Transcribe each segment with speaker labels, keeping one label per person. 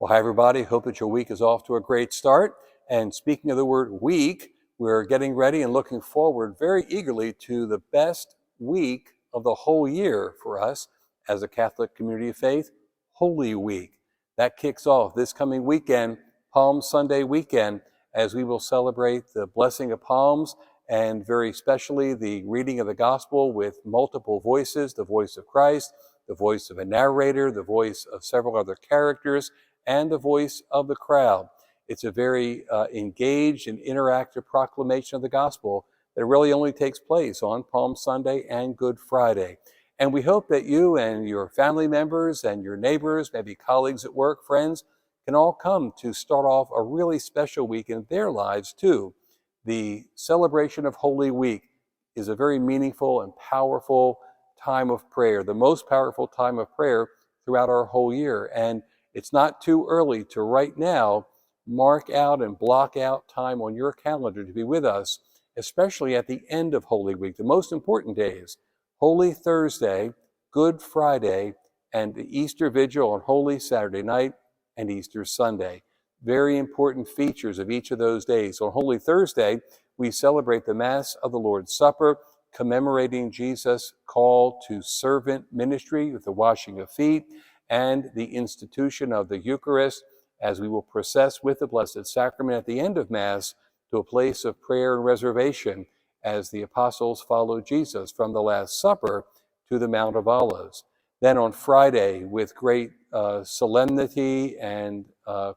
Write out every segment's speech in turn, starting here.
Speaker 1: Well, hi, everybody. Hope that your week is off to a great start. And speaking of the word week, we're getting ready and looking forward very eagerly to the best week of the whole year for us as a Catholic community of faith, Holy Week. That kicks off this coming weekend, Palm Sunday weekend, as we will celebrate the blessing of palms and very especially the reading of the gospel with multiple voices, the voice of Christ, the voice of a narrator, the voice of several other characters, and the voice of the crowd. It's a very engaged and interactive proclamation of the gospel that really only takes place on Palm Sunday and Good Friday. And we hope that you and your family members and your neighbors, maybe colleagues at work, friends, can all come to start off a really special week in their lives too. The celebration of Holy Week is a very meaningful and powerful time of prayer, the most powerful time of prayer throughout our whole year. And it's not too early to right now mark out and block out time on your calendar to be with us, especially at the end of Holy Week, the most important days, Holy Thursday, Good Friday, and the Easter Vigil on Holy Saturday night and Easter Sunday. Very important features of each of those days. On Holy Thursday, we celebrate the Mass of the Lord's Supper, commemorating Jesus' call to servant ministry with the washing of feet and the institution of the Eucharist, as we will process with the Blessed Sacrament at the end of Mass to a place of prayer and reservation as the apostles followed Jesus from the Last Supper to the Mount of Olives. Then on Friday, with great solemnity and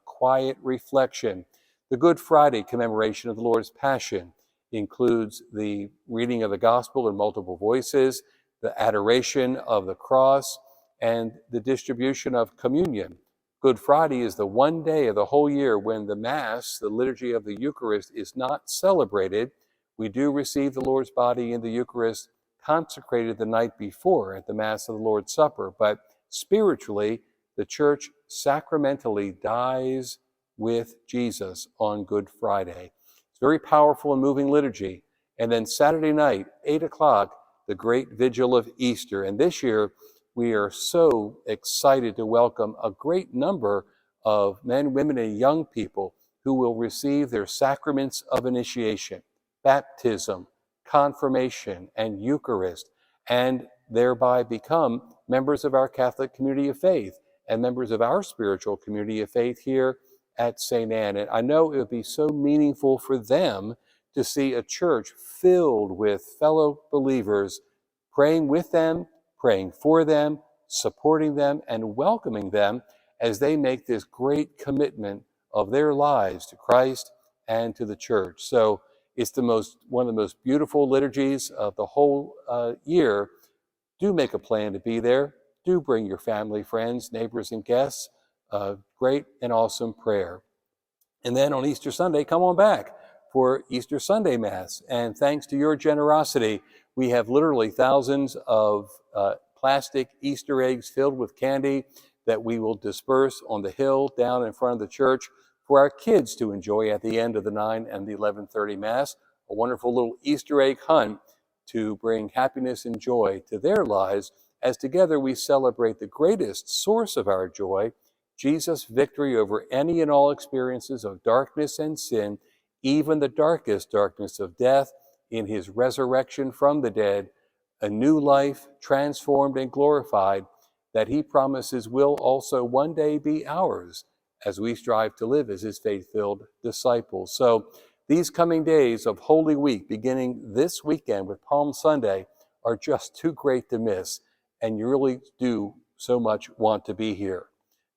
Speaker 1: quiet reflection, the Good Friday commemoration of the Lord's Passion includes the reading of the Gospel in multiple voices, the adoration of the cross, and the distribution of communion. Good Friday is the one day of the whole year when the Mass, the liturgy of the Eucharist, is not celebrated. We do receive the Lord's body in the Eucharist consecrated the night before at the Mass of the Lord's Supper, but spiritually, the Church sacramentally dies with Jesus on Good Friday. It's a very powerful and moving liturgy. And then Saturday night, 8 o'clock, the great vigil of Easter. And this year, we are so excited to welcome a great number of men, women, and young people who will receive their sacraments of initiation, baptism, confirmation, and Eucharist, and thereby become members of our Catholic community of faith and members of our spiritual community of faith here at St. Anne. And I know it would be so meaningful for them to see a church filled with fellow believers, praying with them, praying for them, supporting them, and welcoming them as they make this great commitment of their lives to Christ and to the church. So it's one of the most beautiful liturgies of the whole year. Do make a plan to be there. Do bring your family, friends, neighbors, and guests. Great and awesome prayer. And then on Easter Sunday, come on back for Easter Sunday Mass. And thanks to your generosity, we have literally thousands of plastic Easter eggs filled with candy that we will disperse on the hill down in front of the church for our kids to enjoy at the end of the 9 and the 11:30 Mass, a wonderful little Easter egg hunt to bring happiness and joy to their lives as together we celebrate the greatest source of our joy, Jesus' victory over any and all experiences of darkness and sin, even the darkest darkness of death, in his resurrection from the dead, a new life transformed and glorified that he promises will also one day be ours as we strive to live as his faith-filled disciples. So these coming days of Holy Week, beginning this weekend with Palm Sunday, are just too great to miss, and you really do so much want to be here.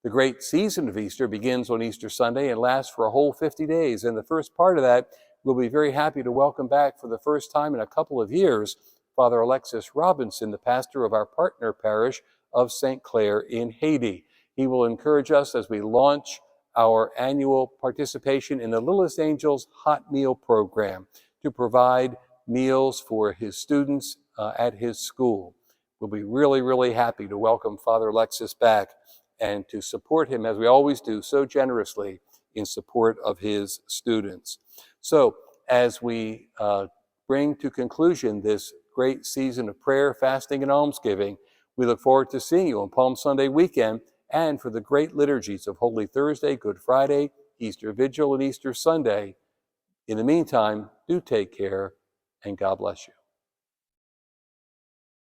Speaker 1: The great season of Easter begins on Easter Sunday and lasts for a whole 50 days, and the first part of that, we'll be very happy to welcome back for the first time in a couple of years, Father Alexis Robinson, the pastor of our partner parish of St. Clair in Haiti. He will encourage us as we launch our annual participation in the Littlest Angels Hot Meal Program to provide meals for his students at his school. We'll be really, really happy to welcome Father Alexis back and to support him, as we always do, so generously in support of his students. So as we bring to conclusion this great season of prayer, fasting, and almsgiving, we look forward to seeing you on Palm Sunday weekend and for the great liturgies of Holy Thursday, Good Friday, Easter Vigil, and Easter Sunday. In the meantime, do take care, and God bless you.